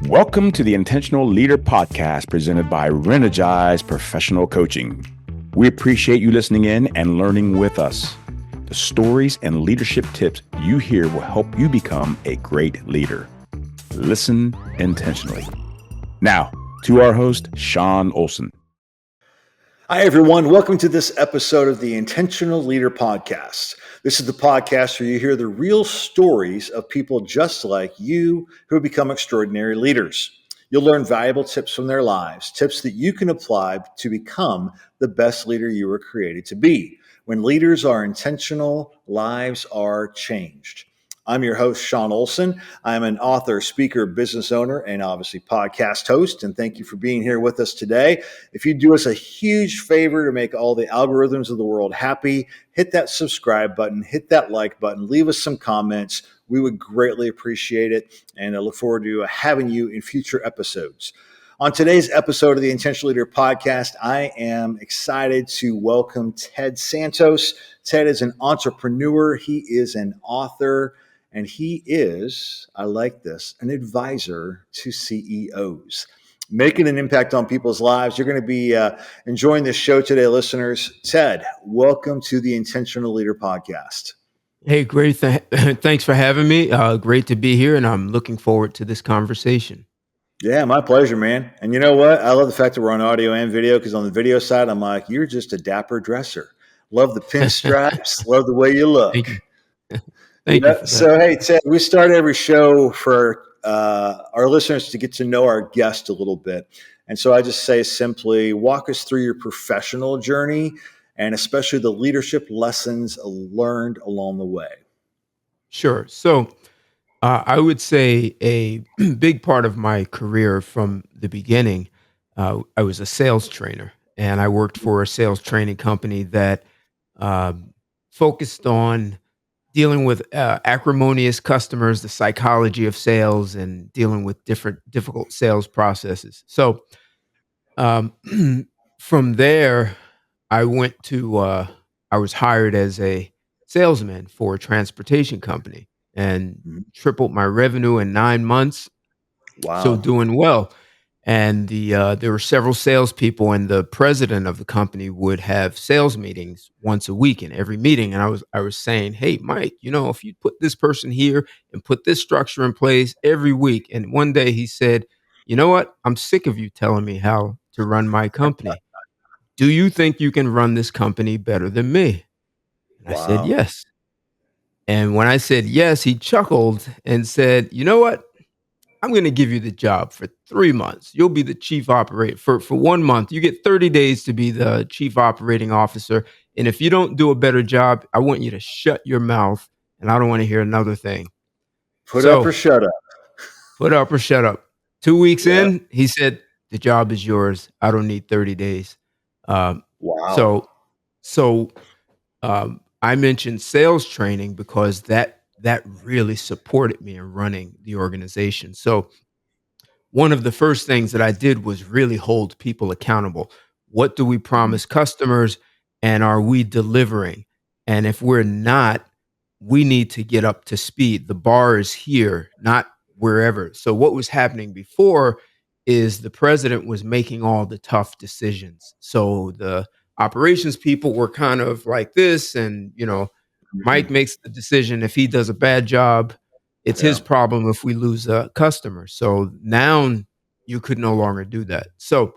Welcome to the Intentional Leader Podcast presented by Reenergize Professional Coaching. We appreciate you listening in and learning with us. The stories and leadership tips you hear will help you become a great leader. Listen intentionally. Now, to our host, Sean Olson. Hi, everyone. Welcome to this episode of the Intentional Leader Podcast. This is the podcast where you hear the real stories of people just like you who have become extraordinary leaders. You'll learn valuable tips from their lives, tips that you can apply to become the best leader you were created to be. When leaders are intentional, lives are changed. I'm your host, Sean Olson. I'm an author, speaker, business owner, and obviously podcast host. And thank you for being here with us today. If you do us a huge favor to make all the algorithms of the world happy, hit that subscribe button, hit that like button, leave us some comments. We would greatly appreciate it. And I look forward to having you in future episodes. On today's episode of the Intentional Leader Podcast, I am excited to welcome Ted Santos. Ted is an entrepreneur. He is an author. And he is, I like this, an advisor to CEOs, making an impact on people's lives. You're going to be enjoying this show today, listeners. Ted, welcome to the Intentional Leader Podcast. Hey, great. Thanks for having me. Great to be here, and I'm looking forward to this conversation. Yeah, my pleasure, man. And you know what? I love the fact that we're on audio and video, because on the video side, I'm like, you're just a dapper dresser. Love the pinstripes. Love the way you look. Thank you. Thank you for that. So, hey, Ted, we start every show for our listeners to get to know our guest a little bit. And so I just say simply, walk us through your professional journey and especially the leadership lessons learned along the way. Sure. So I would say a big part of my career from the beginning, I was a sales trainer, and I worked for a sales training company that focused on dealing with acrimonious customers, the psychology of sales, and dealing with difficult sales processes. So from there, I went to, I was hired as a salesman for a transportation company and tripled my revenue in 9 months. So Wow. doing well. And there were several salespeople, and the president of the company would have sales meetings once a week. In every meeting, and I was saying, "Hey, Mike, if you put this person here and put this structure in place every week." And one day he said, "You know what? I'm sick of you telling me how to run my company. Do you think you can run this company better than me?" And I said, Wow. "Yes." And when I said yes, he chuckled and said, "You know what? I'm going to give you the job for 3 months. You'll be the chief operator for 1 month. You get 30 days to be the chief operating officer. And if you don't do a better job, I want you to shut your mouth, and I don't want to hear another thing." Put up or So shut up. put up or shut up. 2 weeks Yeah. in, he said, "The job is yours. I don't need 30 days." Um, Wow. so, so I mentioned sales training because that really supported me in running the organization. So one of the first things that I did was really hold people accountable. What do we promise customers, and are we delivering? And if we're not, we need to get up to speed. The bar is here, not wherever. So what was happening before is the president was making all the tough decisions. So the operations people were kind of like this, and Mike Mhm. makes the decision. If he does a bad job, it's his Yeah. problem if we lose a customer. So now you could no longer do that. So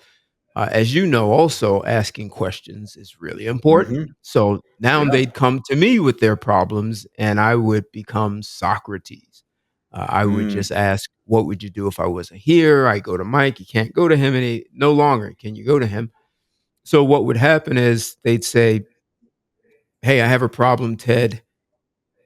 as you know, also asking questions is really important. Mhm. So now Yeah. they'd come to me with their problems, and I would become Socrates. I would Mm. just ask, "What would you do if I wasn't here?" I go to Mike. You can't go to him any no longer. Can you go to him? So what would happen is they'd say, "Hey, I have a problem, Ted.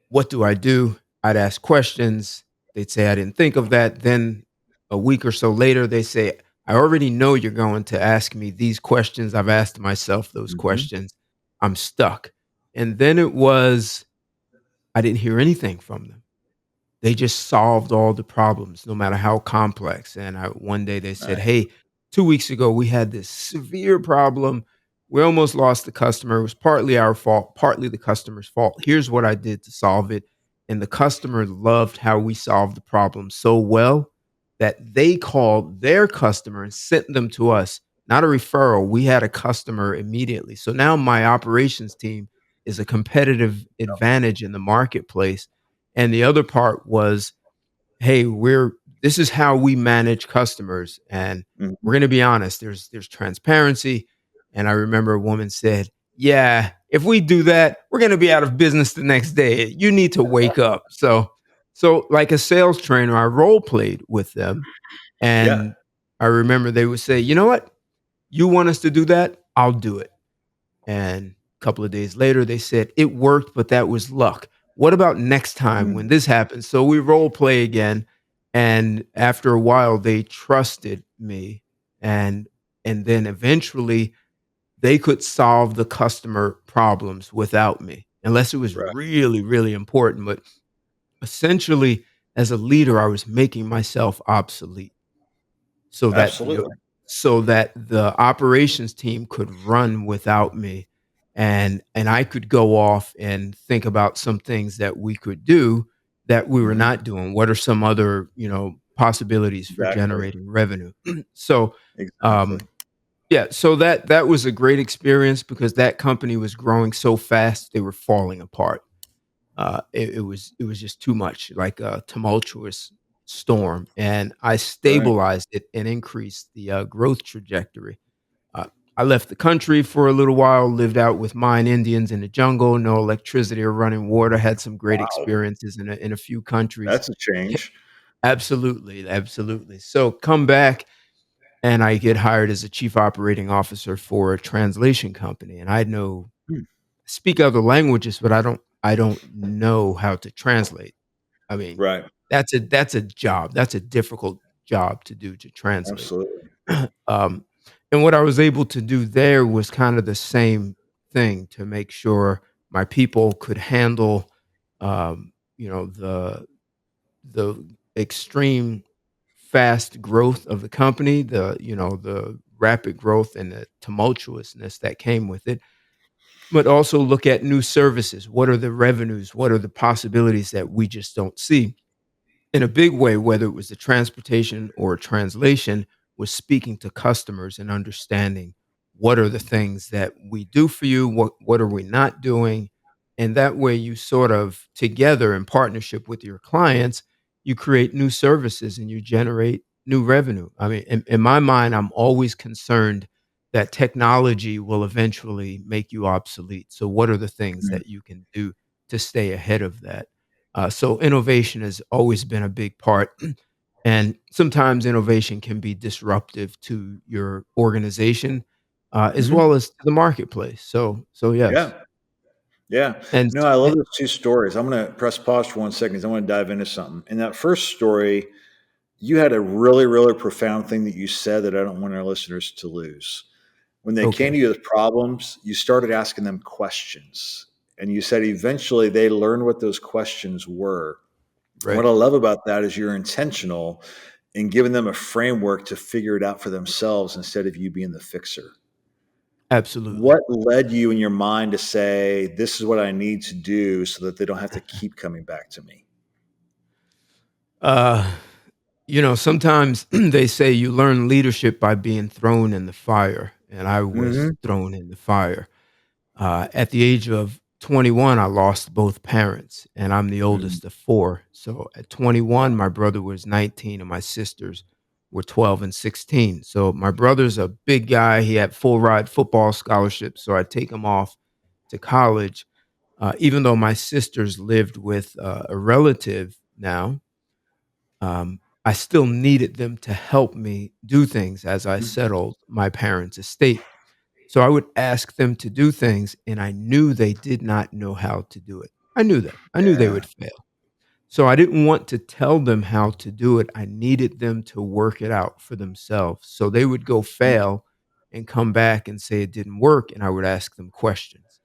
What do I do?" I'd ask questions. They'd say, "I didn't think of that." Then a week or so later, they say, "I already know you're going to ask me these questions. I've asked myself those Mhm. questions. I'm stuck." And then it was, I didn't hear anything from them. They just solved all the problems, no matter how complex. And one day they said, Nice. "Hey, 2 weeks ago, we had this severe problem. We almost lost the customer. It was partly our fault, partly the customer's fault. Here's what I did to solve it." And the customer loved how we solved the problem so well. that they called their customer and sent them to us, not a referral. We had a customer immediately. So now my operations team is a competitive advantage in the marketplace. And the other part was, hey, this is how we manage customers, and we're Mhm. going to be honest. There's transparency, and I remember a woman said, "Yeah, if we do that, we're going to be out of business the next day. You need to wake up." So like a sales trainer, I role played with them, Yeah. and I remember they would say, "You know what? You want us to do that? I'll do it." And a couple of days later, they said, "It worked, but that was luck. What about next time Mm. when this happens?" So we role play again. And after a while, they trusted me. And and then eventually they could solve the customer problems without me, unless it was Right. really, really important. But essentially, as a leader, I was making myself obsolete so that the Absolutely. operations team could run without me, and I could go off and think about some things that we could do that we were Mhm. not doing. What are some other, possibilities for Exactly. generating revenue? So, Exactly. um, yeah, so that was a great experience because that company was growing so fast, they were falling apart. It was just too much, like a tumultuous storm, and I Right. stabilized it and increased the growth trajectory. Uh, I left the country for a little while, lived out with mine Indians in the jungle, no electricity or running water. Had some great Wow. experiences in a few countries. That's a change. Absolutely, absolutely. So come back, and I get hired as a chief operating officer for a translation company, and I know Hmm. speak other languages, but I don't know how to translate. I mean, Right. that's a job. That's a difficult job to do, to translate. Absolutely. Um, and what I was able to do there was kind of the same thing to make sure my people could handle, the extreme fast growth of the company, the rapid growth and the tumultuousness that came with it, but also look at new services. What are the revenues? What are the possibilities that we just don't see? In a big way, whether it was the transportation or translation, was speaking to customers and understanding what are the things that we do for you, what are we not doing, and that way you sort of together in partnership with your clients, you create new services and you generate new revenue. I mean, in my mind, I'm always concerned that technology will eventually make you obsolete. So, what are the things Mm. that you can do to stay ahead of that? So innovation has always been a big part, and sometimes innovation can be disruptive to your organization, as Mhm. well as to the marketplace. So yes, Yeah. Yeah. and No, I love those 2 stories. I'm gonna press pause for 1 second 'cause I wanna dive into something. In that first story, you had a really, really profound thing that you said that I don't want our listeners to lose. When they came okay, to you with problems, you started asking them questions, and you said eventually they learned what those questions were. And what right, I love about that is you're intentional in giving them a framework to figure it out for themselves instead of you being the fixer. absolutely. What led you in your mind to say, "This is what I need to do so that they don't have to keep coming back to me?" Uh, sometimes they say you learn leadership by being thrown in the fire, and I was Mhm, thrown in the fire. At the age of 21, I lost both parents, and I'm the mm, oldest of four. So at 21, my brother was 19, and my sisters were 12 and 16. So my brother's a big guy. He had full ride football scholarships. So I take him off to college. Even though my sisters lived with a relative now, I still needed them to help me do things as I mhm. settled my parents' estate. So I would ask them to do things, and I knew they did not know how to do it. I knew that. I knew they Yeah, would fail. So I didn't want to tell them how to do it. I needed them to work it out for themselves. So they would go mm, fail and come back and say it didn't work, and I would ask them questions.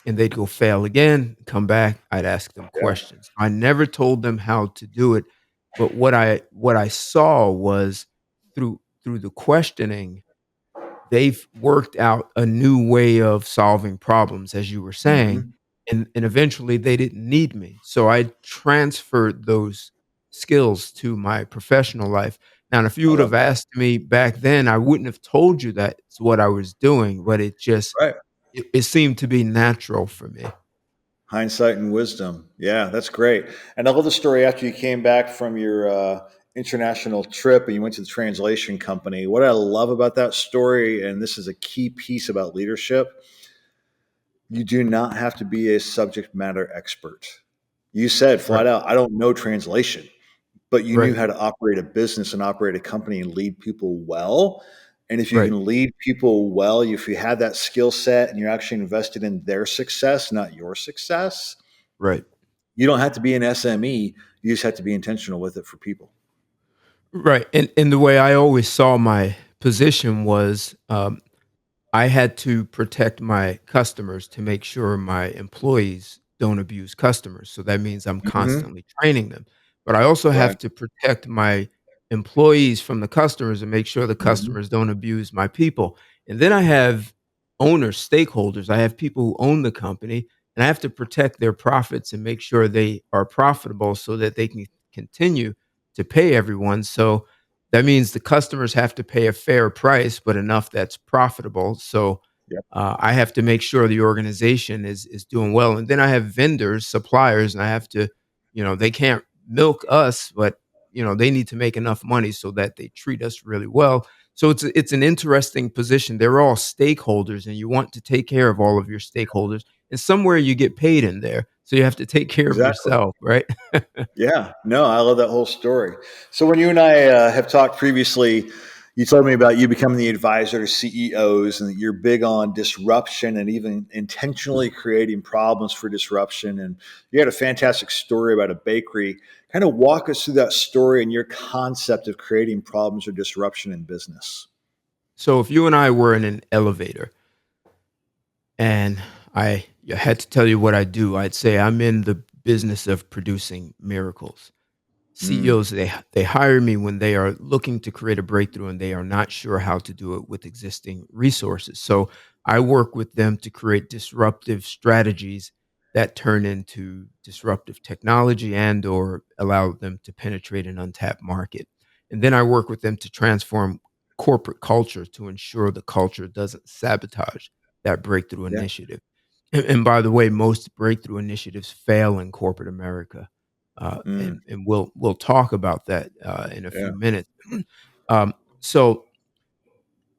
And they'd go fail again, come back, I'd ask them yeah, questions. I never told them how to do it, but what I saw was through the questioning, they've worked out a new way of solving problems, as you were saying, mhm, and eventually they didn't need me. So I transferred those. skills to my professional life. Now, if you I would love have that. asked me back then, I wouldn't have told you that's what I was doing, but Right. it seemed to be natural for me. Hindsight and wisdom. Yeah, that's great. And I love the story after you came back from your international trip and you went to the translation company. What I love about that story, and this is a key piece about leadership, you do not have to be a subject matter expert. You said Right, flat out, I don't know translation, but you knew right, how to operate a business and operate a company and lead people well. And if you right, can lead people well, if you have that skill set and you're actually invested in their success, not your success, right. you don't have to be an SME. You just have to be intentional with it for people. Right. And the way I always saw my position was I had to protect my customers to make sure my employees don't abuse customers. So that means I'm Hmm. constantly training them. But I also Right. have to protect my employees from the customers and make sure the Hmm. customers don't abuse my people. And then I have owners, stakeholders. I have people who own the company, and I have to protect their profits and make sure they are profitable so that they can continue to pay everyone. So that means the customers have to pay a fair price, but enough that's profitable. So Yep. I have to make sure the organization is doing well. And then I have vendors, suppliers, and I have to, they can't milk us, but they need to make enough money so that they treat us really well. So it's an interesting position. They're all stakeholders, and you want to take care of all of your stakeholders. And somewhere you get paid in there, so you have to take care of Exactly. yourself, right? Yeah, no, I love that whole story. So when you and I have talked previously, you told me about you becoming the advisor to CEOs and that you're big on disruption and even intentionally creating problems for disruption. And you had a fantastic story about a bakery. Kind of walk us through that story and your concept of creating problems or disruption in business. So if you and I were in an elevator and I had to tell you what I do, I'd say I'm in the business of producing miracles. Mm, CEOs, they hire me when they are looking to create a breakthrough and they are not sure how to do it with existing resources. So I work with them to create disruptive strategies that turn into disruptive technology and or allow them to penetrate an untapped market. And then I work with them to transform corporate culture to ensure the culture doesn't sabotage that breakthrough yeah. initiative. And by the way, most breakthrough initiatives fail in corporate America, Mm, and we'll talk about that in a yeah. few minutes. um, so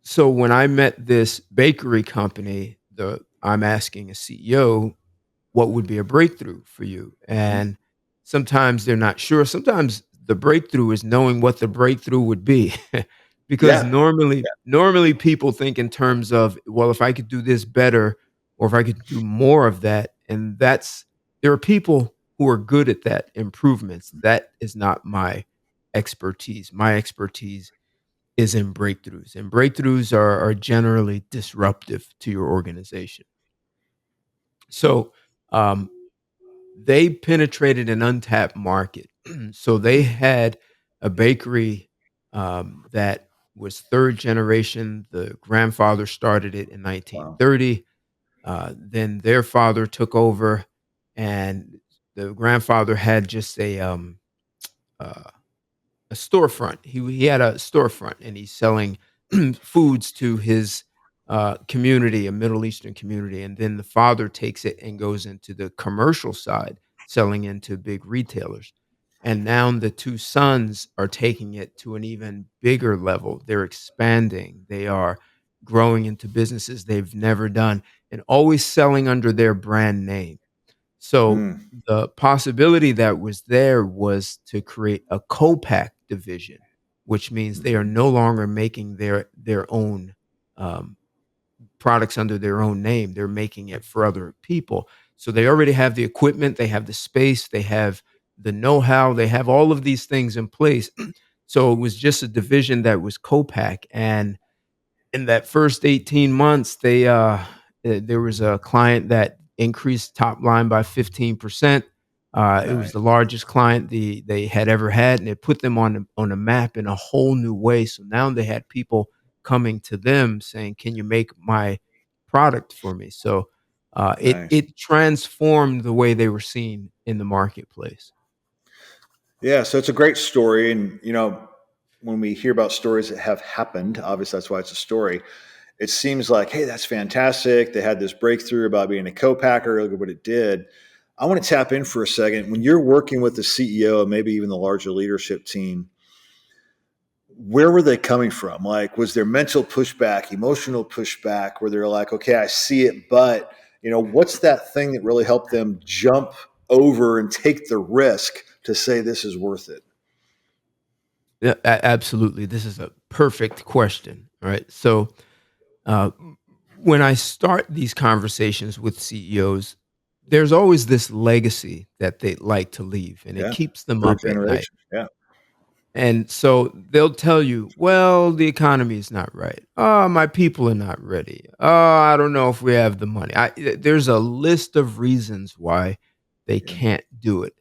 so when I met this bakery company, the I'm asking a CEO, what would be a breakthrough for you? Mm, And sometimes they're not sure. Sometimes the breakthrough is knowing what the breakthrough would be. Because yeah. normally people think in terms of, well, if I could do this better or if I could do more of that. And there are people who are good at that improvements. That is not my expertise. My expertise is in breakthroughs. And breakthroughs are generally disruptive to your organization. So um, they penetrated an untapped market. So they had a bakery that was third generation. The grandfather started it in Wow. 1930. Then their father took over, and the grandfather had just uh, a storefront. He had a storefront, and he's selling foods to his community, a Middle Eastern community. And then the father takes it and goes into the commercial side, selling into big retailers. And now the two sons are taking it to an even bigger level. They're expanding. They are growing into businesses they've never done, and always selling under their brand name. So Mm, the possibility that was there was to create a co-pack division, which means they are mhm. no longer making their own um, products under their own name. They're making it for other people. So they already have the equipment, they have the space, they have the know-how, they have all of these things in place. So it was just a division that was co-pack. And in that first 18 months, there was a client that increased top line by 15%. It was Nice. the largest client they had ever had, and it put them on a map in a whole new way. So now they had people coming to them saying, "Can you make my product for me?" So it Nice. it transformed the way they were seen in the marketplace. Yeah, so it's a great story. And, when we hear about stories that have happened, obviously that's why it's a story. It seems like, hey, that's fantastic. They had this breakthrough about being a co-packer. Look at what it did. I want to tap in for a second. When you're working with the CEO and maybe even the larger leadership team, where were they coming from? Like, was there mental pushback, emotional pushback, where they're like, okay, I see it, but what's that thing that really helped them jump over and take the risk to say this is worth it? Yeah, absolutely. This is a perfect question, right? So, uh, when I start these conversations with CEOs, there's always this legacy that they like to leave, and it Yeah, keeps them for up at night. generations. Yeah. And so they'll tell you, well, the economy is not right. Oh, my people are not ready. Oh, I don't know if we have the money. There's a list of reasons why they Yeah. can't do it.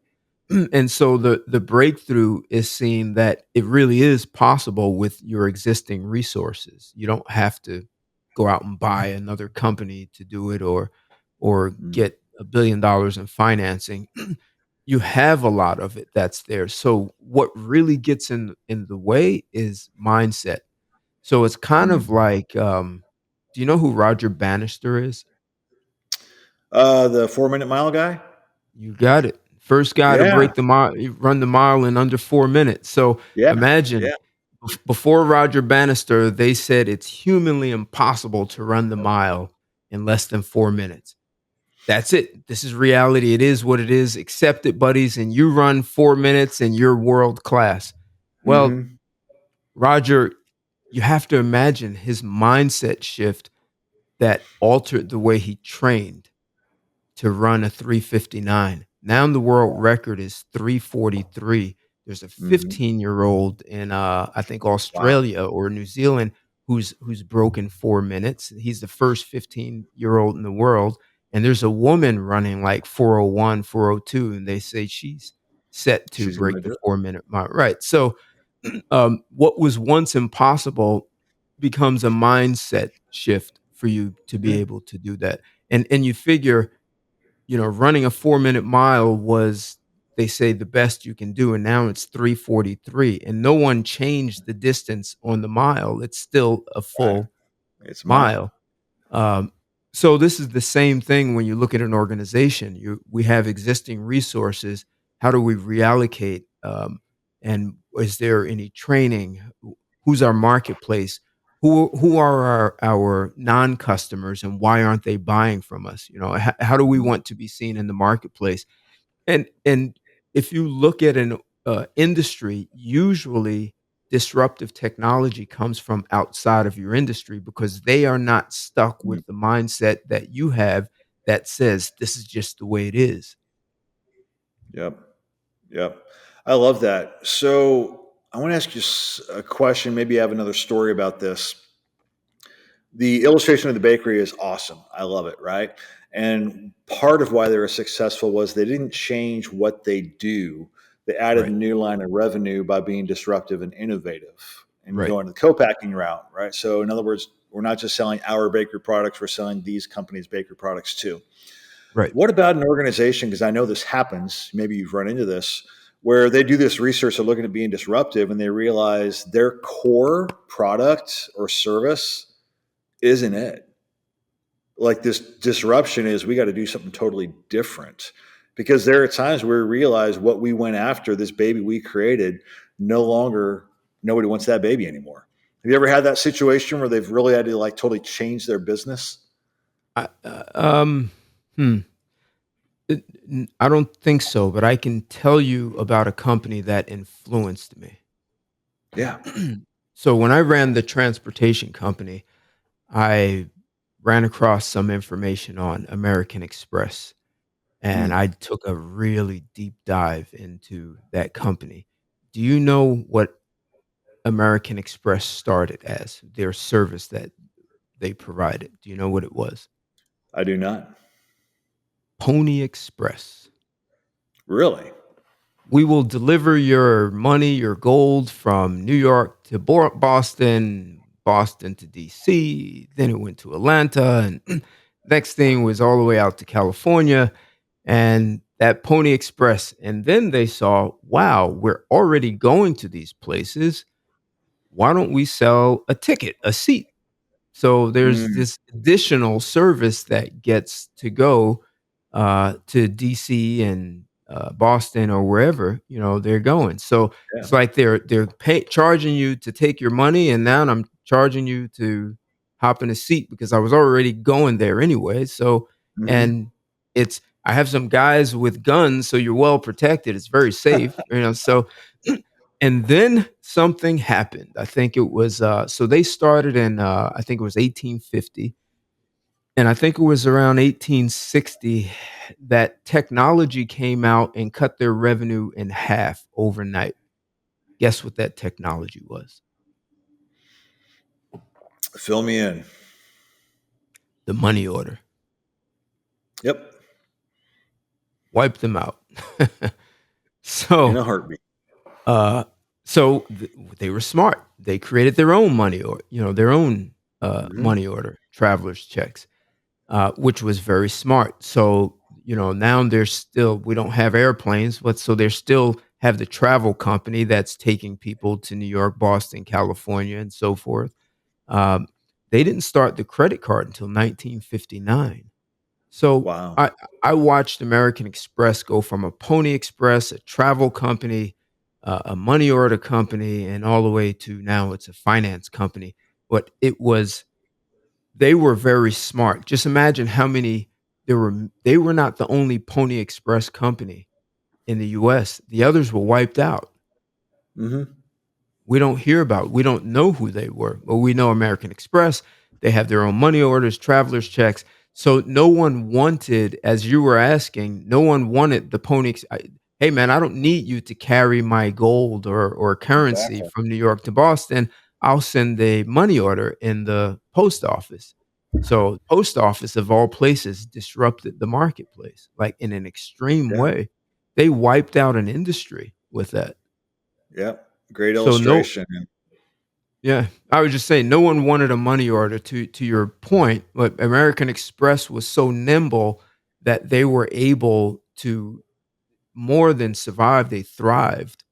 And so the breakthrough is seeing that it really is possible with your existing resources. You don't have to go out and buy another company to do it, or Mm. get $1 billion in financing. You have a lot of it that's there. So what really gets in the way is mindset. So it's kind Mm. of like, do you know who Roger Bannister is? The 4 minute mile guy. You got it. First guy to Yeah. break the mile, run the mile in under 4 minutes. So Yeah. imagine, Yeah. before Roger Bannister, they said it's humanly impossible to run the mile in less than 4 minutes. That's it. This is reality. It is what it is. Accept it, buddies. And you run 4 minutes and you're world class. Well, Mm-hmm. Roger, you have to imagine his mindset shift that altered the way he trained to run a 3:59. Now the world record is 3:43. There's a Mm-hmm. 15-year-old in I think Wow. Australia or New Zealand who's broken 4 minutes. He's the first 15-year-old in the world, and there's a woman running like 4:01, 4:02, and they say she's set to She's going to break the do it. 4-minute mark. Right. So what was once impossible becomes a mindset shift for you to be Yeah. able to do that. And you figure, running a 4-minute mile was, they say, the best you can do, and now it's 3:43, and no one changed the distance on the mile. It's still a Right. full It's a mile. mile. Um, so this is the same thing when you look at an organization. We have existing resources. How do we reallocate? And is there any training? Who's our marketplace? Who are our non-customers, and why aren't they buying from us? How do we Mhm. want to be seen in the marketplace? And if you look at an industry, usually disruptive technology comes from outside of your industry because they are not stuck Mm. with the mindset that you have that says this is just the way it is. Yep. Yep. I love that. So I want to ask you a question. Maybe you have another story about this. The illustration of the bakery is awesome. I love it. Right. And part of why they were successful was they didn't change what they do. They added a Right. new line of revenue by being disruptive and innovative and Right. going the co-packing route. Right. So in other words, we're not just selling our bakery products, we're selling these companies' bakery products too. Right. What about an organization? Because I know this happens. Maybe you've run into this where they do this research, they're looking at being disruptive, and they realize their core product or service isn't it. Like this disruption is we got to do something totally different. Because there are times where we realize what we went after, this baby we created, no longer, nobody wants that baby anymore. Have you ever had that situation where they've really had to like totally change their business? I, hmm. I don't think so, but I can tell you about a company that influenced me. Yeah. So when I ran the transportation company, I ran across some information on American Express, and Mm, I took a really deep dive into that company. Do you know what American Express started as, their service that they provided? Do you know what it was? I do not. Pony Express. Really? We will deliver your money, your gold from New York to Boston, Boston to DC. Then it went to Atlanta. And next thing was all the way out to California. And that Pony Express. And then they saw, wow, we're already going to these places. Why don't we sell a ticket, a seat? So there's Mm, this additional service that gets to go to DC and Boston or wherever they're going. So yeah. it's like they're charging you to take your money, and now I'm charging you to hop in a seat because I was already going there anyway. So Hmm. and it's I have some guys with guns, so you're well protected. It's very safe, So and then something happened. I think it was so they started in I think it was 1850, and I think it was around 1860 that technology came out and cut their revenue in half overnight. Guess what that technology was? Fill me in. The money order. Yep. Wiped them out. In so a heartbeat. uh they were smart. They created their own money or their own Hmm. money order, traveler's checks, which was very smart. So, now there's still, we don't have airplanes, but so they still have the travel company that's taking people to New York, Boston, California, and so forth. Um, they didn't start the credit card until 1959. So Wow. I watched American Express go from a Pony Express, a travel company, a money order company, and all the way to now it's a finance company. But they were very smart. Just imagine how many there were. They were not the only Pony Express company in the US. The others were wiped out. Hmm. We don't know who they were. But we know American Express, they have their own money orders, travelers checks. So no one wanted, as you were asking, no one wanted the hey man, I don't need you to carry my gold or currency Exactly. from New York to Boston. I'll send a money order in the post office. So post office of all places disrupted the marketplace like in an extreme Yeah. way. They wiped out an industry with that. Yep. Great So no, illustration. yeah, I was just saying no one wanted a money order to your point, but American Express was so nimble that they were able to more than survive, they thrived.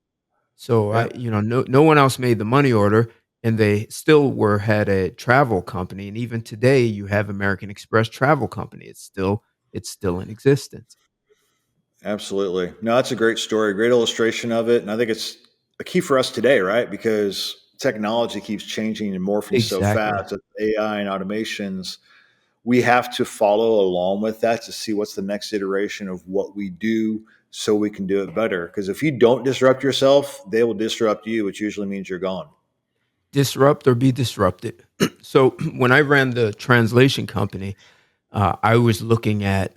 So Yep. no one else made the money order and they still were had a travel company, and even today you have American Express Travel Company. It's still in existence. Absolutely. No, that's a great story, great illustration of it. And I think it's a key for us today, right? Because technology keeps changing and morphing so Exactly. fast with AI and automations. We have to follow along with that to see what's the next iteration of what we do so we can do it better. Because if you don't disrupt yourself, they will disrupt you, which usually means you're gone. Disrupt or be disrupted. So when I ran the translation company, I was looking at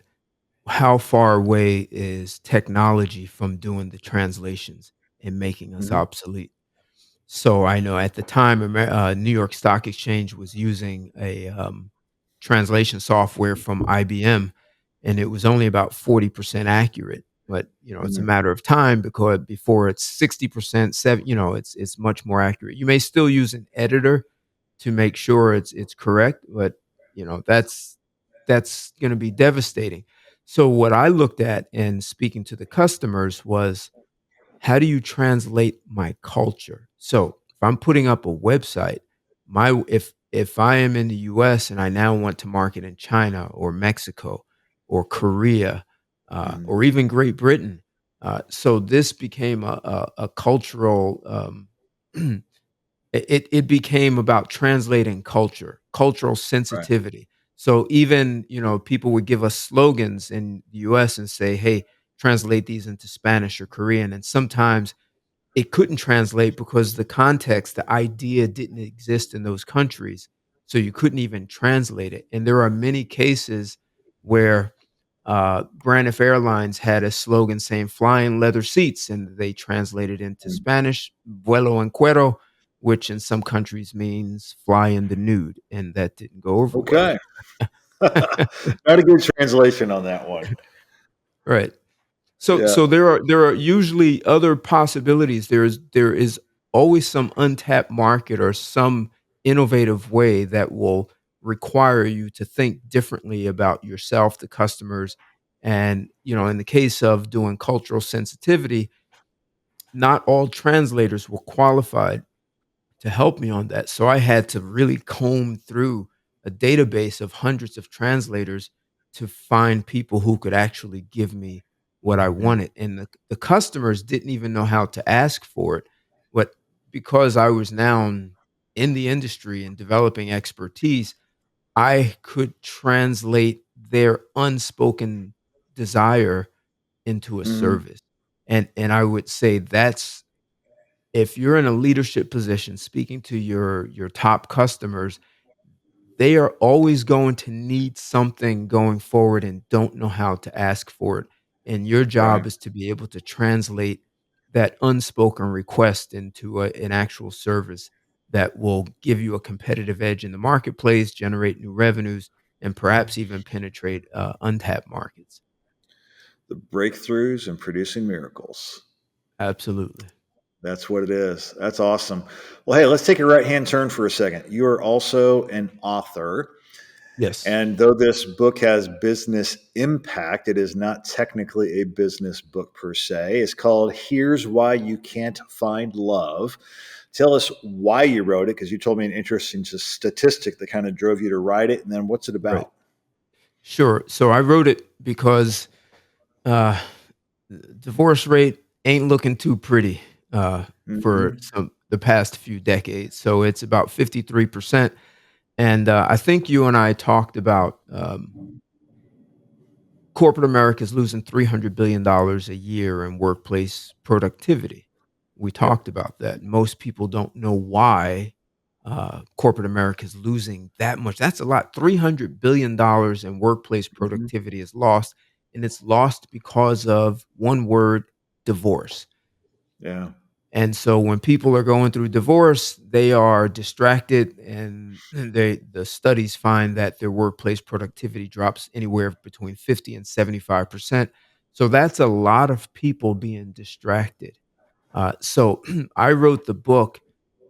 how far away is technology from doing the translations and making us Hmm. obsolete. So I know at the time, New York Stock Exchange was using a translation software from IBM, and it was only about 40% accurate. But it's a Hmm. matter of time because before it's 60%, it's much more accurate. You may still use an editor to make sure it's correct, but that's going to be devastating. So what I looked at in speaking to the customers was how do you translate my culture? So if I'm putting up a website, my if I am in the US and I now want to market in China or Mexico or Korea Hmm. or even Great Britain, so this became a cultural it became about translating cultural Right. sensitivity. So even, people would give us slogans in the US and say, "Hey, translate these into Spanish or Korean." And sometimes it couldn't translate because the context, the idea didn't exist in those countries. So you couldn't even translate it. And there are many cases where Braniff Airlines had a slogan saying flying leather seats, and they translated into Spanish, vuelo en cuero, which in some countries means fly in the nude. And that didn't go over well. Okay. Not a good translation on that one. Right. So Yeah. so there are usually other possibilities. There is always some untapped market or some innovative way that will require you to think differently about yourself, the customers, And, in the case of doing cultural sensitivity, not all translators were qualified to help me on that. So I had to really comb through a database of hundreds of translators to find people who could actually give me what I Yeah. wanted. And the customers didn't even know how to ask for it. But because I was now in the industry and developing expertise, I could translate their unspoken desire into a Mhm. service. And I would say that's, if you're in a leadership position speaking to your top customers, they are always going to need something going forward and don't know how to ask for it. And your Right. job is to be able to translate that unspoken request into an actual service that will give you a competitive edge in the marketplace, generate new revenues, and perhaps even penetrate untapped markets. The breakthroughs and producing miracles. Absolutely. That's what it is. That's awesome. Well, hey, let's take a right hand turn for a second. You are also an author. Yes. And though this book has business impact, it is not technically a business book per se. It's called Here's Why You Can't Find Love. Tell us why you wrote it, because you told me an interesting statistic that kind of drove you to write it. And then what's it Right. about? Sure. So I wrote it because uh, divorce rate ain't looking too pretty for Hmm. the past few decades. So it's about 53%. And I think you and I talked about corporate America is losing $300 billion dollars a year in workplace productivity. We Yep. talked about that. Most people don't know why corporate America is losing that much. That's a lot. $300 billion dollars in workplace Hmm. productivity is lost, and it's lost because of one word: divorce. Yeah. And so when people are going through divorce, they are distracted, and the studies find that their workplace productivity drops anywhere between 50 and 75%. So that's a lot of people being distracted. So I wrote the book.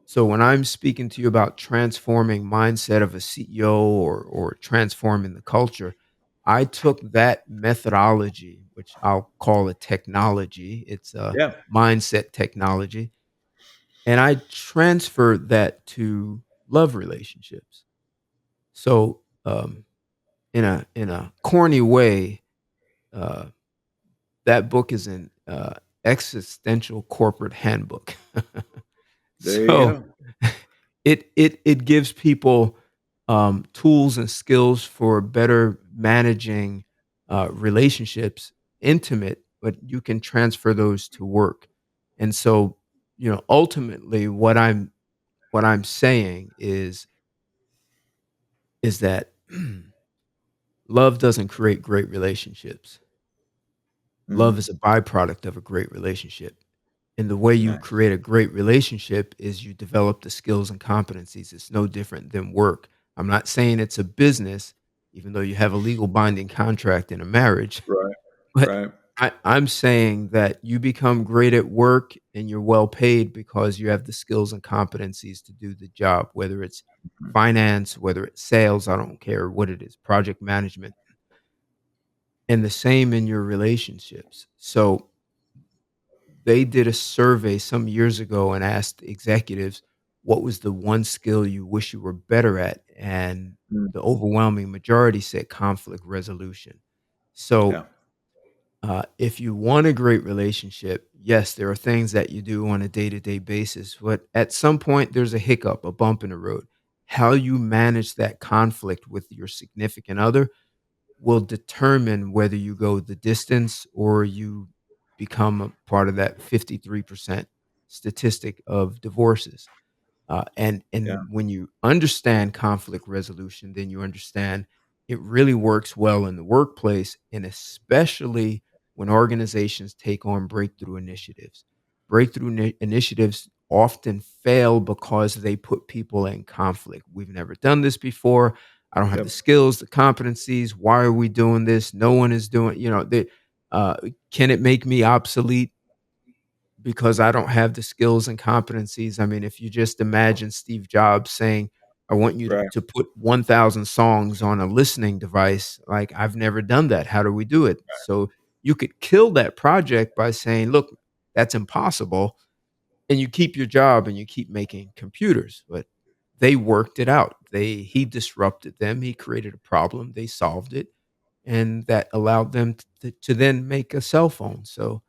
So when I'm speaking to you about transforming mindset of a CEO, or transforming the culture, I took that methodology, which I'll call a technology. It's a Yeah. mindset technology, and I transferred that to love relationships. So, in a corny way, uh, that book is an existential corporate handbook. There you So, go. it gives people tools and skills for better managing relationships, intimate, but you can transfer those to work. And so, ultimately, what I'm saying is that love doesn't create great relationships. Love Hmm. is a byproduct of a great relationship. And the way you Nice. create a great relationship is you develop the skills and competencies. It's no different than work. I'm not saying it's a business, even though you have a legal binding contract in a marriage, Right. but Right. I'm saying that you become great at work and you're well paid because you have the skills and competencies to do the job, whether it's Mhm. finance, whether it's sales, I don't care what it is, project management, and the same in your relationships. So they did a survey some years ago and asked executives, what was the one skill you wish you were better at? And Mm. the overwhelming majority said conflict resolution. So Yeah. if you want a great relationship, yes, there are things that you do on a day to day basis, but at some point there's a hiccup, a bump in the road. How you manage that conflict with your significant other will determine whether you go the distance or you become a part of that 53% statistic of divorces. And Yeah. when you understand conflict resolution, then you understand it really works well in the workplace, and especially when organizations take on breakthrough initiatives. Initiatives often fail because they put people in conflict. We've never done this before. I don't have the Yep. skills, the competencies. Why are we doing this? No one is doing. Can it make me obsolete because I don't have the skills and competencies? I mean, if you just imagine Steve Jobs saying, I want you Right. to put 1,000 songs on a listening device. Like, I've never done that. How do we do it? So you could kill that project by saying, look, that's impossible. And you keep your job and you keep making computers. But they worked it out. He disrupted them. He created a problem. They solved it. And that allowed them to then make a cell phone. So,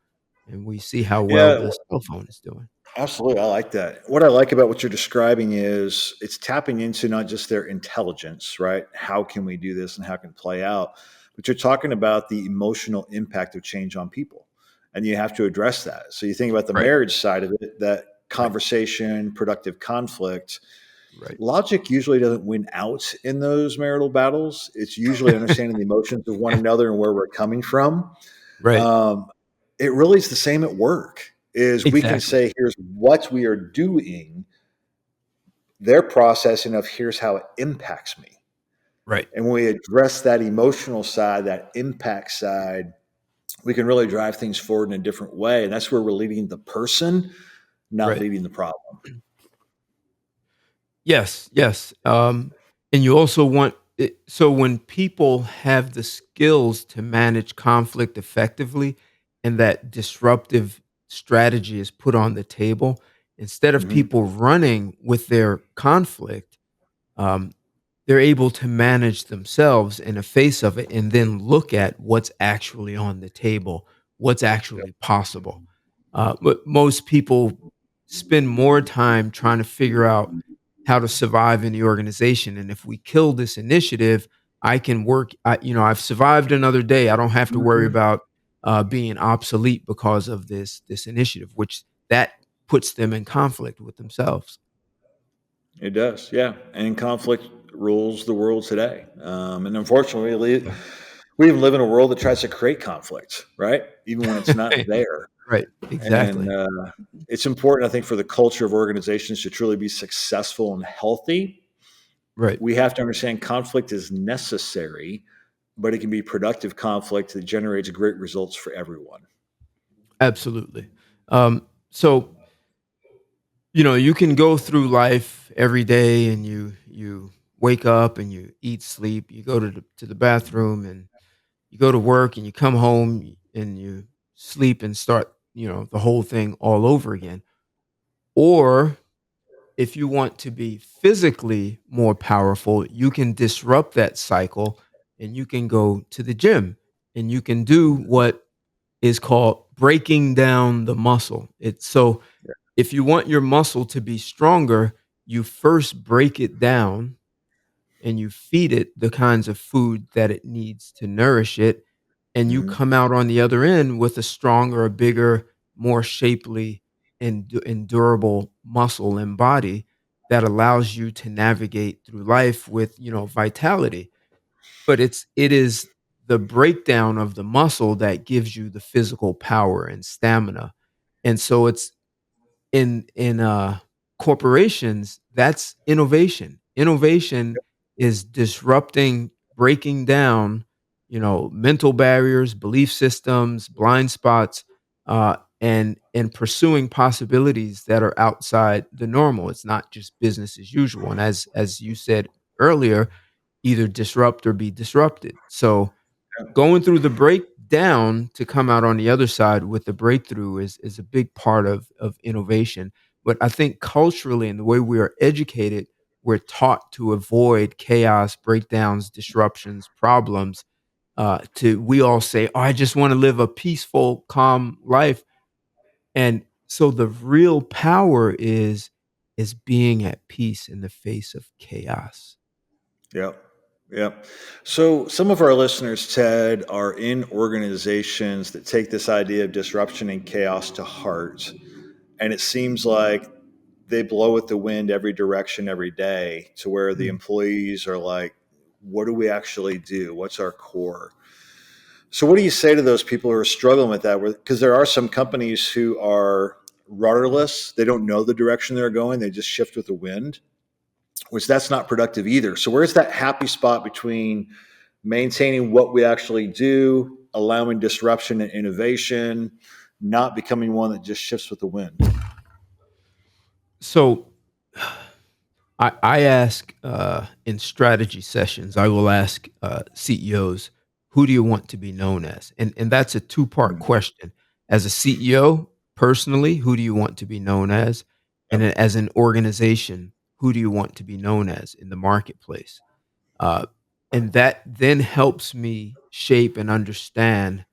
and we see how well Yeah. the cell phone is doing. Absolutely. I like that. What I like about what you're describing is it's tapping into not just their intelligence, right? How can we do this and how can it play out? But you're talking about the emotional impact of change on people. And you have to address that. So you think about the Right. marriage side of it, that Right. conversation, productive conflict. Right. Logic usually doesn't win out in those marital battles. It's usually understanding the emotions of one another and where we're coming from. Right. Um, it really is the same at work. Is we can Exactly. say, here's what we are doing, their processing of here's how it impacts me. Right. And when we address that emotional side, that impact side, we can really drive things forward in a different way. And that's where we're leading the person, not Right. leading the problem. Yes, yes. And you also want it, so when people have the skills to manage conflict effectively and that disruptive strategy is put on the table, instead of Mm-hmm. people running with their conflict, um, they're able to manage themselves in the face of it and then look at what's actually on the table, what's actually possible. But most people spend more time trying to figure out how to survive in the organization. And if we kill this initiative, I can work. I've survived another day. I don't have to worry about being obsolete because of this initiative, which that puts them in conflict with themselves. It does, yeah. And conflict rules the world today. And unfortunately, we even live in a world that tries to create conflict, right? Even when it's not there. Right. And Exactly. it's important, I think, for the culture of organizations to truly be successful and healthy. Right. We have to understand conflict is necessary, but it can be productive conflict that generates great results for everyone. Absolutely. So you can go through life every day, and you wake up and you eat, sleep, you go to the bathroom, and you go to work, and you come home and you sleep and start the whole thing all over again. Or if you want to be physically more powerful, you can disrupt that cycle, and you can go to the gym, and you can do what is called breaking down the muscle. It's so if you want your muscle to be stronger, you first break it down and you feed it the kinds of food that it needs to nourish it. And you Hmm. come out on the other end with a stronger, a bigger, more shapely and durable muscle and body that allows you to navigate through life with, vitality. But it is the breakdown of the muscle that gives you the physical power and stamina. And so it's in corporations, that's innovation. Innovation is disrupting, breaking down, mental barriers, belief systems, blind spots, and pursuing possibilities that are outside the normal. It's not just business as usual. And as you said earlier, either disrupt or be disrupted. So going through the breakdown to come out on the other side with the breakthrough is a big part of innovation. But I think culturally and the way we are educated, we're taught to avoid chaos, breakdowns, disruptions, problems. To we all say, "Oh, I just want to live a peaceful, calm life," and so the real power is being at peace in the face of chaos. Yep. Yep. So some of our listeners, Ted, are in organizations that take this idea of disruption and chaos to heart. And it seems like they blow at the wind every direction every day to where the Mm. employees are like, what do we actually do? What's our core? So, what do you say to those people who are struggling with that? Because there are some companies who are rudderless, they don't know the direction they're going, they just shift with the wind, which that's not productive either. So, where's that happy spot between maintaining what we actually do, allowing disruption and innovation, not becoming one that just shifts with the wind? So I ask in strategy sessions, I will ask CEOs, who do you want to be known as? And that's a two-part Mm, question. As a CEO, personally, who do you want to be known as? And yep. then as an organization, who do you want to be known as in the marketplace? Uh, and that then helps me shape and understand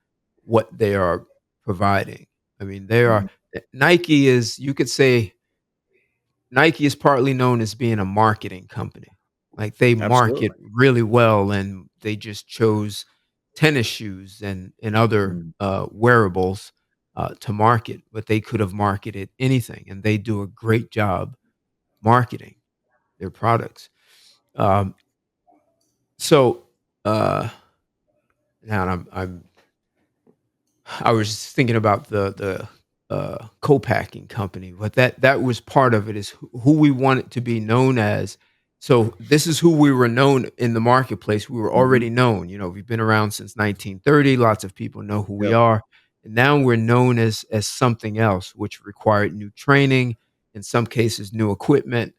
what they are providing. I mean, they are Mhm. Nike is, you could say, Nike is partly known as being a marketing company. Like, they market Absolutely. really well, and they just chose tennis shoes and other, Mm, wearables, to market, but they could have marketed anything, and they do a great job marketing their products. Um, so, uh, now I was just thinking about the co-packing company, but that was part of it is who we want it to be known as. So this is who we were known in the marketplace. We were already mhm. known. We've been around since 1930. Lots of people know who we Yep. are. And now we're known as something else, which required new training, in some cases, new equipment,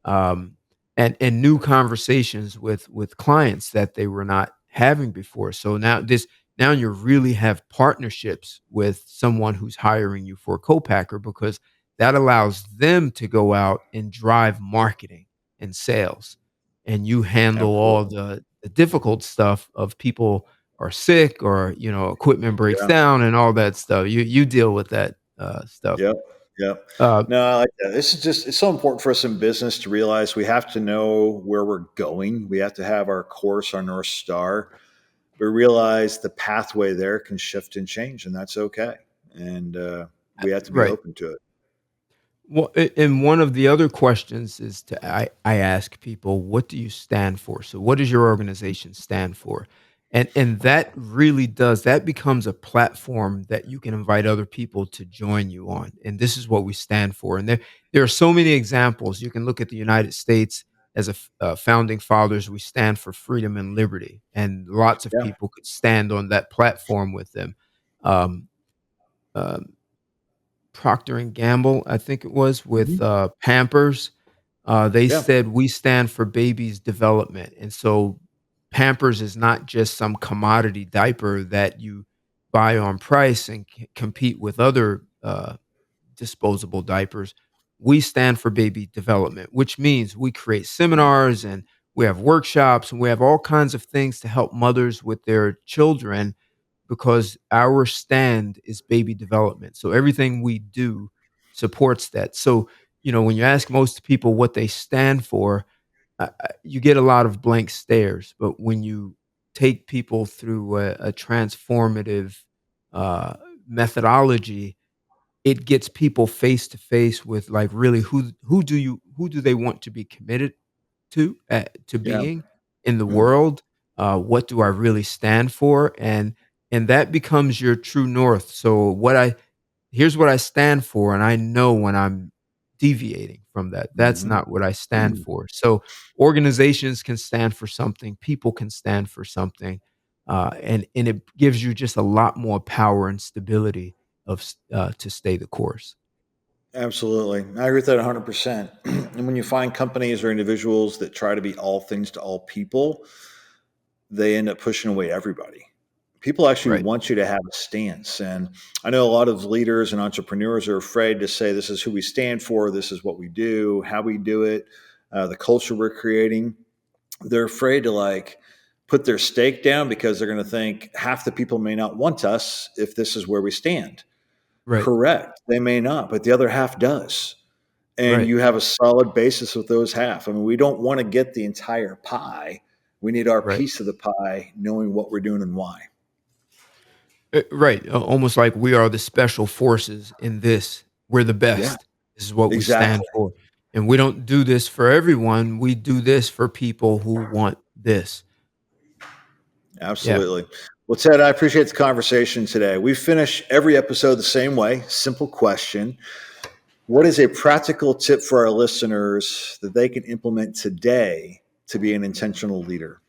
um, and new conversations with clients that they were not having before. So now you really have partnerships with someone who's hiring you for a co-packer, because that allows them to go out and drive marketing and sales, and you handle all Absolutely. the difficult stuff of people are sick, or equipment breaks Yeah. down and all that stuff. You deal with that stuff. Yep. Yep. uh, No, I like that. This is just, it's so important for us in business to realize we have to know where we're going. We have to have our course, our North Star. We realize the pathway there can shift and change, and that's okay. And we have to be right. open to it. Well, and one of the other questions is I ask people, what do you stand for? So what does your organization stand for? And that becomes a platform that you can invite other people to join you on. And this is what we stand for. And there are so many examples. You can look at the United States as founding fathers. We stand for freedom and liberty, and lots of Yeah. people could stand on that platform with them. Um, um, Procter& and Gamble, I think it was, with, Mhm. Pampers. They Yeah. said, "We stand for babies' development," and so Pampers is not just some commodity diaper that you buy on price and compete with other, disposable diapers. We stand for baby development, which means we create seminars, and we have workshops, and we have all kinds of things to help mothers with their children, because our stand is baby development. So everything we do supports that. So, when you ask most people what they stand for, you get a lot of blank stares. But when you take people through a transformative uh, methodology, it gets people face to face with, like, really, who do they want to be committed to Yeah. being in the Mm. world. What do I really stand for? And that becomes your true north. So here's what I stand for, and I know when I'm deviating from that. That's Mhm. not what I stand for. So organizations can stand for something, people can stand for something, and it gives you just a lot more power and stability to stay the course. Absolutely. I agree with that 100%. And when you find companies or individuals that try to be all things to all people, they end up pushing away everybody. People actually Right. want you to have a stance. And I know a lot of leaders and entrepreneurs are afraid to say, this is who we stand for, this is what we do, how we do it, the culture we're creating. They're afraid to put their stake down because they're going to think half the people may not want us if this is where we stand. Right. Correct. They may not, but the other half does. And Right. you have a solid basis with those half. I mean, we don't want to get the entire pie. We need our Right. piece of the pie, knowing what we're doing and why. Right, almost like we are the special forces in this. We're the Yeah, best. This is what we stand exactly. for, and we don't do this for everyone. We do this for people who want this. Yeah. Absolutely. Well, Ted, I appreciate the conversation today. We finish every episode the same way. Simple question. What is a practical tip for our listeners that they can implement today to be an intentional leader?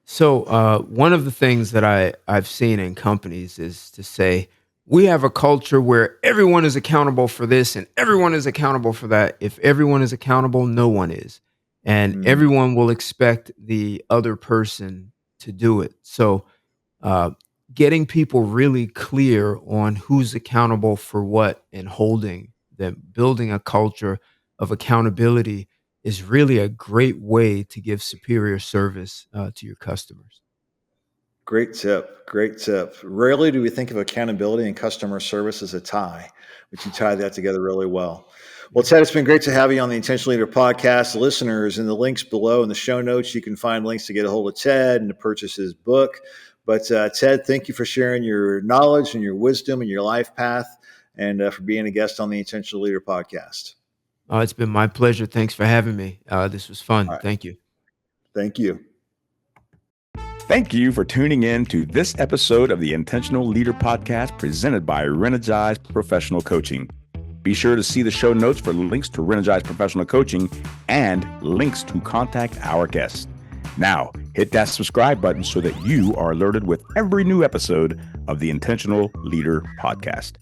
So, one of the things that I've seen in companies is to say, We have a culture where everyone is accountable for this and everyone is accountable for that. If everyone is accountable, no one is. And Mm, everyone will expect the other person to do it. So, uh, getting people really clear on who's accountable for what and holding them, building a culture of accountability is really a great way to give superior service to your customers. great tip. Great tip. Rarely do we think of accountability and customer service as a tie, but you tie that together really well. Well, Yeah. Ted, it's been great to have you on the Intentional Leader podcast. Listeners, in the links below in the show notes, you can find links to get a hold of Ted and to purchase his book. But Ted, thank you for sharing your knowledge and your wisdom and your life path and for being a guest on the Intentional Leader podcast. It's been my pleasure. Thanks for having me. This was All fun. right. Thank you. Thank you. Thank you for tuning in to this episode of the Intentional Leader Podcast presented by Reenergize Professional Coaching. Be sure to see the show notes for links to Reenergize Professional Coaching and links to contact our guests. Now, hit that subscribe button so that you are alerted with every new episode of the Intentional Leader Podcast.